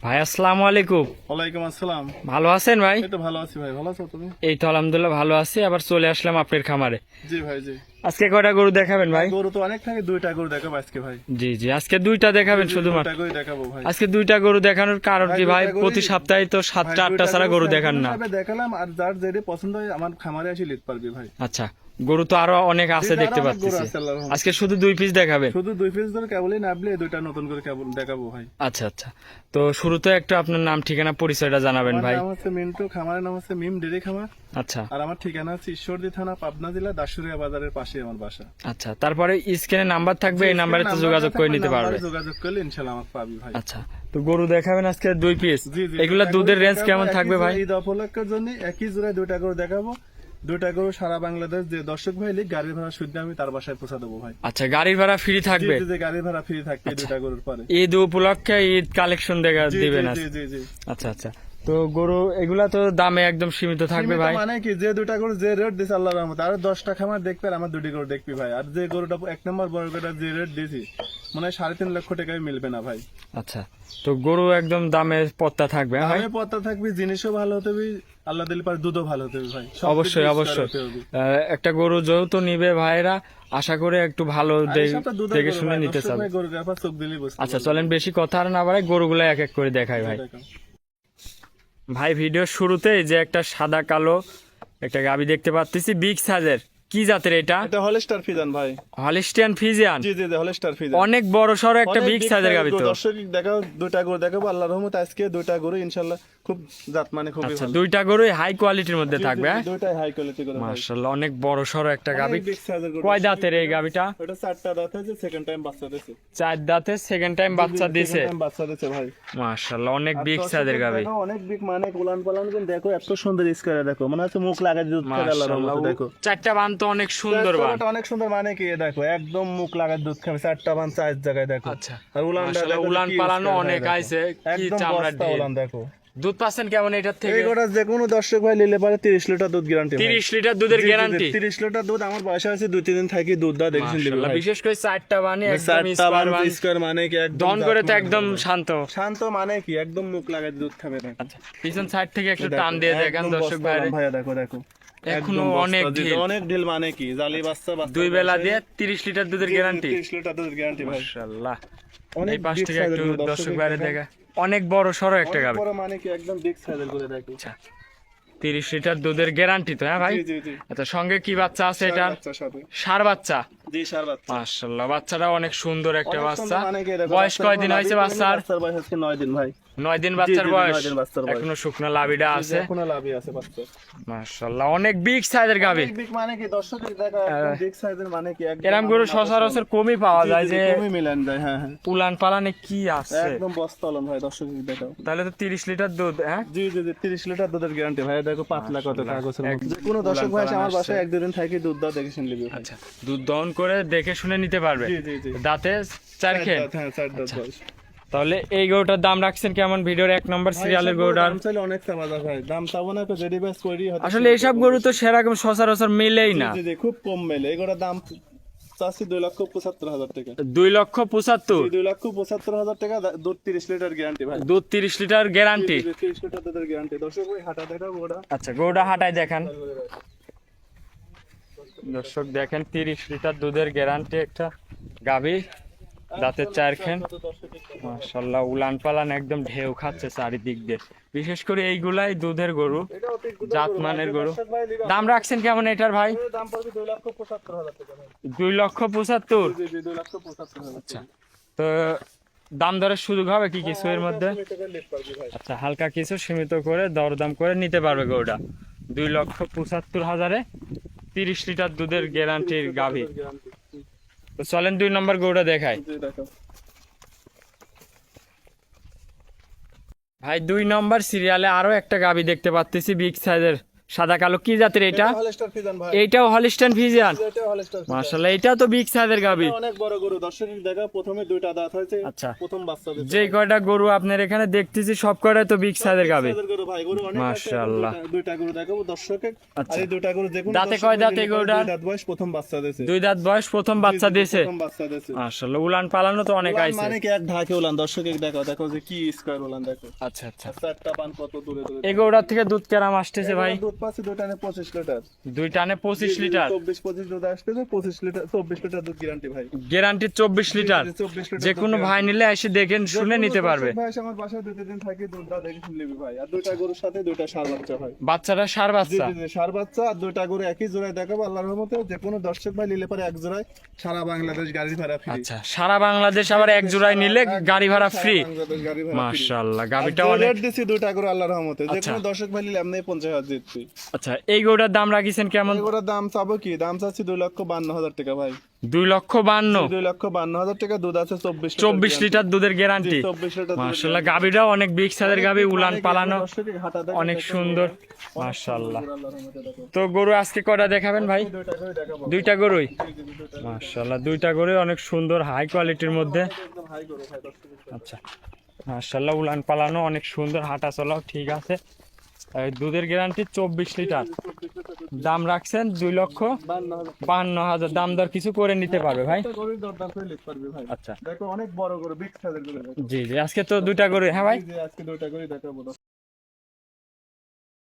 ভাই আসসালামু আলাইকুম। ওয়ালাইকুম আসসালাম। ভালো আছেন ভাই? এই তো ভালো আছি ভাই, ভালো আছো তুমি? এই তো আলহামদুলিল্লাহ ভালো আছি। আবার চলে আসলাম আপনার খামারে। জি ভাই জি। আজকে কয়টা গরু দেখাবেন ভাই? গরু তো অনেক থাকে, দুইটা গরু দেখাবো আজকে ভাই। জি জি, আজকে দুইটা দেখাবেন দুইটা শুধুমাত্র? গরু দেখাবো ভাই। আজকে দুইটা গরু দেখানোর কারণ কি ভাই? দুইটা গরুই- প্রতি সপ্তাহে তো ভাই, 7টা 8টা দুইটা ছাড়া গরু স্যাম্পল দেখান না। হিসাবে দেখালাম, আর যার যেটা পছন্দ হয় আমার খামারে এসে নিতে পারবে ভাই। আচ্ছা, গরু তো আরো অনেক আছে জি, আরো দেখতে অনেক গরু পাচ্ছি। আছে, আল্লাহর রহমতে। আজকে শুধু 2 পিস দেখাবেন? শুধু 2 পিস ধরে কেবলই নাবলে দুইটা নতুন করে কেবল দেখাবো ভাই। আচ্ছা আচ্ছা, তো শুরুতে একটু আপনার নাম ঠিকানা পরিচয়টা জানাবেন আমার ভাই। নাম হচ্ছে মিন্টু, খামারের নাম হচ্ছে মিম ডেরি খামার। আচ্ছা আর আমার ঠিকানা হচ্ছে ঈশ্বরদী থানা, পাবনা জেলা, দাসুরিয়া বাজারের পাশে আমার বাসা। আচ্ছা, তারপরে স্ক্রিনে নাম্বার থাকবে, এই নাম্বারে তো নাম্বার যোগাযোগ করে থাকবে, নিতে পারবে। নাম্বারে যোগাযোগ করলে ইনশাআল্লাহ আমাকে পাবি ভাই। আচ্ছা, তো গরু দেখাবেন আজকে 2 পিস। জি জি, এগুলা দুইটা দুধের গরু রেঞ্জ দেখাবো, কেমন একই থাকবে ভাই? জোড়ায় ঈদ উপলক্ষের জন্য একই জোড়ায় দুইটা গরু দেখাবো। দুইটা গরু সারা বাংলাদেশ যে দর্শক ভাই লিখ গাড়ির ভাড়া শুদ্ধ আমি তার বাসায় পৌঁছা দেবো ভাই। আচ্ছা, গাড়ির ভাড়া ফ্রি থাকবে? জি জি, গাড়ির ভাড়া ফ্রি থাকবে এই দুইটা গরুর পরে। ঈদ উপলক্ষে ঈদ কালেকশন দেখা জি দিবেন জি আজ? জি জি জি। আচ্ছা আচ্ছা, তো গরু এগুলা তো দামে একদম সীমিত থাকবে সীমিত ভাই? মানে কি, যে দুইটা গরু যে রেট দিছে আল্লাহর রহমতে, আর 10টা খামার দেখবে আর আমার দুটি গরু দেখবি ভাই। আর যে গরুটা 1 নম্বর বড় গরুটা যে রেট দিয়েছি মানে 3.5 লক্ষ টাকায় মিলবে না ভাই। আচ্ছা, তো গরু একদম দামে পত্তা থাকবে হ্যাঁ ভাই? দামে পত্তা থাকবি, জিনিসও ভালো হতে হবে, আল্লাহ দিলে পারে দুধও ভালো হতে হবে ভাই। সব অবশ্যই কিছু অবশ্যই। হতে হবে। একটা গরু যেহেতু নিবে ভাইরা, আশা করে একটু ভালো আর এসবটা দুধের দেখে গরু শুনে ভাই, নিতে দর্শক চাবে। ভাই গরুর ব্যাপার চোখ দিলেই বুঝতে আচ্ছা পারবে। চলেন বেশি কথা আর না বাড়াই, গরুগুলো এক এক করে দেখাই ভাই। দেখো। ভাই ভিডিওর শুরুতেই যে একটা সাদা কালো একটা গাবি দেখতে পাচ্ছি বিগ সাইজের, কি জাতের এটা? এটা হলস্টার ফিজান ভাই। Holstein Friesian. জি জি, হলস্টার ফিজান। অনেক বড় সড়ো একটা অনেক বিগ big সাইজের size গাবি গরু। তো। দর্শক দেখাও, দুইটা গরু দেখাবো আল্লাহর রহমতে আজকে। দুইটা গরু ইনশাআল্লাহ খুব জাত মানে খুবই আচ্ছা, ভালো। দুইটা গরুই হাই কোয়ালিটির মধ্যে জি, জি, থাকবে হ্যাঁ? দুইটাই হাই কোয়ালিটি গরু ভাই। মাশাআল্লাহ, অনেক বড় সড়ো একটা গাবি। অনেক big size এর গরু। কয় দাঁতের এই গাবিটা? ওটা 4টা দাঁত হয়েছে, সেকেন্ড টাইম বাচ্চা দিয়েছে। 4 দাঁতে সেকেন্ড টাইম বাচ্চা দিছে। Second time বাচ্চা দিয়েছে ভাই। মাশাআল্লাহ, অনেক আর বিগ দর্শক সাইজের গাবি। দেখো, অনেক বিগ মানে উলান পালান কিন্তু দেখো, এত সুন্দর স্কয়ারে দেখো, মনে হচ্ছে মুখ লাগাই দুধ খাবে আল্লাহর মাশাআল্লাহ, রহমতে দেখো। 4টা বান তো অনেক সুন্দর বান। চারটা অনেক সুন্দর মানে কি দেখো, একদম মুখ লাগাই দুধ খাবে, 4টা বান 4 জায়গায় দেখো। আচ্ছা, আর উলানটা মাশাআল্লাহ, দেখো, উলান কি পালানো স্কয়ার অনেক দেখো। আইছে, কি একদম চামড়া বস্তা ঢিল। উলান দেখো। দুধ পাচ্ছেন কেমন এটার থেকে? এই গোটা যে কোনো দর্শক ভাই নিলে পারে 30 লিটার দুধ গ্যারান্টি। 30 লিটার দুধের গ্যারান্টি? 30 লিটার দুধ আমার বয়সে আছে, 2-3 দিন থাকি দুধ দা দেখেছেন দিবি মাশাআল্লাহ, ভাই। বিশেষ করে 4টা বানি একদম 4টা স্কয়ার বান বান। স্কয়ার মানে কি একদম দন করে তো জাত একদম মানে শান্ত। শান্ত মানে কি একদম মুখ লাগাই দুধ খাবে না। আচ্ছা, পিছন সাইড থেকে একটু দেখো, টান দিয়ে দেখেন একদম দর্শক বস্তা ভাইরে। উলান ভাইয়া দেখো দেখো। এখনো একদম বস্তা অনেক ঢিল, ঢিল। অনেক ঢিল মানে কি জালি বাচ্চা বাচ্চা। দুই বেলা দিয়ে 30 লিটার দুধের গ্যারান্টি। 30 লিটার দুধের গ্যারান্টি ভাই। মাশাআল্লাহ, অনেক এই পাশ big থেকে size এর একটু গরু, দর্শক দর্শকের বাইরে দেখেন। দেখা, অনেক বড় সড়ো একটা অনেক গাবি। বড় মানে কি একদম বিগ সাইজের করে দেখো। আচ্ছা, 30 লিটার দুধের গ্যারান্টি তো হ্যাঁ ভাই? জি জি জি। আচ্ছা, সঙ্গে কি বাচ্চা আছে এটা? বাচ্চার সাথে। ষাঁড় বাচ্চা? জি, সার বাচ্চা। মাশাআল্লাহ, বাচ্চাটা অনেক সুন্দর একটা অনেক বাচ্চা। সুন্দর মানে কি দেখো, বয়স বাচ্চার কয়দিন কোনো হয়েছে লাভই বাচ্চার? বাচ্চার বয়স আজকে 9 দিন ভাই। 9 দিন বাচ্চার জি, জি, বয়স। 9 দিন বাচ্চার বয়স। এখনো শুকনো লাভিটা আছে। কোনো লাভই আছে বাচ্চা। মাশাআল্লাহ, অনেক বিগ সাইজের গাবি। অনেক big মানে কি দর্শক দেখো, একদম বিগ সাইজের মানে কি একদম। এরম গরু সচরাচর কমই পাওয়া যায় যে কমই মিলান যায়। হ্যাঁ হ্যাঁ, উলান পালানে কি আছে। একদম বস্তা উলান ভাই, দর্শক দেখো। তাহলে তো 30 লিটার দুধ হ্যাঁ? জি জি জি, 30 লিটার দুধের গ্যারান্টি ভাই দেখো, পাতলা কত মাশাআল্লাহ, কাগজের এক- মধ্যে। যে কোনো দর্শক ভাই এসে উলান আমার পালান বাসায় আসছে। 1-2 দিন থাকি দুধ দাও দেখে শুনে নিবি ভাই। আচ্ছা, দুধ দহন করে দেখে শুনে নিতে পারবে। জি জি জি। দাঁতে 4 খেয়ে। হ্যাঁ, 4 দাঁত বয়স। তাহলে এই গরুটার দাম রাখছেন কেমন? ভিডিওর 1 নম্বর সিরিয়ালের গরুটার। দাম চাইলে অনেক চাওয়া যায় ভাই, দাম চাবো না তো রেডি ব্যাস করি হয়তো। আসলে এইসব গরু তো সেরকম সচরাচর মেলেই না। জি জি, খুব কম মেলে। এগুলোর দাম চাচ্ছি 2,75,000 টাকা। 2,75,000 2,75,000 টাকা, দুধ 30 লিটার গ্যারান্টি ভাই। দুধ 30 লিটার গ্যারান্টি। 30 লিটার দুধের গ্যারান্টি। দর্শক ভাই হাঁটা দেখাবো ওটা। আচ্ছা, গরুটা হাঁটায় দেখান দর্শক, দেখেন 30 লিটার দুধের গ্যারান্টি একটা গাভী, দাঁতের 4 খেন। মাশাআল্লাহ, উলান পালান একদম ঢেউ খাচ্ছে চারিদিক দিয়ে। বিশেষ করে এইগুলাই দুধের গরু, এটা অতি গুদা জাত গরু ভাই, মানের যে গরু। দর্শক ভাই নিবে, দাম রাখছেন কেমন এটার ভাই? এর দাম পড়বে 2,75,000 টাকা ভাই। 2,75,000। জি জি, 2,75,000 আচ্ছা, তো দাম দরের সুযোগ হবে কি কিছু এর মধ্যে? টাকা লিট পারবি ভাই। আচ্ছা, হালকা কিছু সীমিত করে দরদাম করে নিতে পারবে গরুটা। 2,75,000-এ 30 লিটার দুধের গ্যারান্টির গাভী। গ্যারান্টি। তো চলেন 2 নম্বর গরুটা দেখাই জি দেখো। ভাই। 2 নম্বর সিরিয়ালে আরো একটা গাভী দেখতে পাচ্ছি বিগ সাইজের, সাদা কালো কি জাতের এটা? হলস্টার ফিজান ভাই, এইটাও হলিস্টাইন ফিজিয়ান। এটাও হলস্টার ফিজান। মাশাআল্লাহ, এটা তো বিগ সাইজের গাবি। এটা অনেক বড় গরু, দর্শক দেখা প্রথমে দুইটা দাঁত হয়েছে, আচ্ছা। প্রথম বাচ্চা দিয়েছে। যে কয়টা গরু আপনার এখানে দেখতেছি সব কয়টা তো বিগ সাইজের গাবি। সাইজের গরু ভাই, গরু অনেক আছে, মাশাআল্লাহ। দুইটা গরু দেখাবো দর্শকে। আচ্ছা। আর এই দুইটা গরু যে কোনো দাঁতে দর্শক কয় দাঁত নিলে এই গরুটার? দুই দাঁত বয়স, প্রথম বাচ্চা দিয়েছে। 2 দাঁত বয়স, প্রথম বাচ্চা দিয়েছে। প্রথম বাচ্চা দিয়েছে। মাশাআল্লাহ, উলান পালানো তো অনেক উলান আইছে। মানে কি এক ঢাকে উলান, দর্শকে দেখো দেখো যে কি স্কয়ার উলান দেখো। আচ্ছা আচ্ছা। চারটা পান কত দূরে দূরে। এই গরুটার থেকে দুধ কেরাম আসতেছে ভাই? দুধ পাচ্ছে দুইটা নে 25 লিটার। 2 টানে 25 লিটার। 24-25 দুধ আসতেছে, 25 লিটার 24 লিটার দুধ গ্যারান্টি ভাই। Guarantee 24 litre. 24 লিটার যে কোনো ভাই নিলে এসে দেখেন শুনে নিতে পারবে। ভাই আমার বাসায় 2 দিন থাকি, দুধটা দেখে শুনে নিবি ভাই। আর দুইটা গরুর সাথে দুইটা ষাঁড় বাচ্চা হয়। বাচ্চাটা সার জি বাচ্চা। জি জি, ষাঁড় বাচ্চা আর দুইটা গরু একই জোড়ায় দেখাবো আল্লাহর রহমতে। যে কোনো দর্শক ভাই নিলে পরে এক জোড়ায় সারা বাংলাদেশ গাড়ি ভাড়া ফ্রি। আচ্ছা, সারা বাংলাদেশ আবার এক জোড়ায় নিলে গাড়ি ভাড়া ফ্রি। মাশাআল্লাহ, গাবিটা অনেক। রেট দিছি দুইটা গরু আল্লাহর রহমতে। যে আচ্ছা। কোনো দর্শক ভাই নিলে আপনি 50,000 জিতবি। আচ্ছা, এই গরুটার দাম রাখিছেন কেমন? এগুলোর দাম চাবো কি? দাম চাচ্ছি 2,52,000 টাকা ভাই। 2,52,000। 2,52,000 টাকা, দুধ আছে 24 লিটার। 24 লিটার দুধের গ্যারান্টি। 24 লিটার দুধের মাশাআল্লাহ, গাবিটাও অনেক বিগ সাইজের গাবি, উলান পালানো দর্শকে হাঁটা দেখে অনেক দেখে সুন্দর। অনেক মাশাআল্লাহ। সুন্দর আল্লাহর রহমতে দেখো। তো গরু আজকে কয়টা দেখাবেন ভাই? দুইটা করে দেখাবো। 2টা গরুই। জি, জি, দুইটা। মাশাআল্লাহ, 2টা গরু অনেক সুন্দর, হাই কোয়ালিটির মধ্যে। একদম হাই গরু ভাই, দর্শকে। আচ্ছা, মাশাআল্লাহ, উলান পালানো অনেক সুন্দর, হাঁটা চলাও ঠিক আছে। এই দুধের গ্যারান্টি 24 লিটার। দাম রাখছেন 2,52,000। দাম দর কিছু করে নিতে পারবে ভাই? একটা গরুর দরদাম করে লিখতে পারবি ভাই। আচ্ছা। দেখো অনেক বড় গরু, বিগ সাইজের গরু দেখো। জি জি, আজকে তো 2টা গরু। হ্যাঁ ভাই, জি, জি, আজকে দুইটা করে দেখাবো।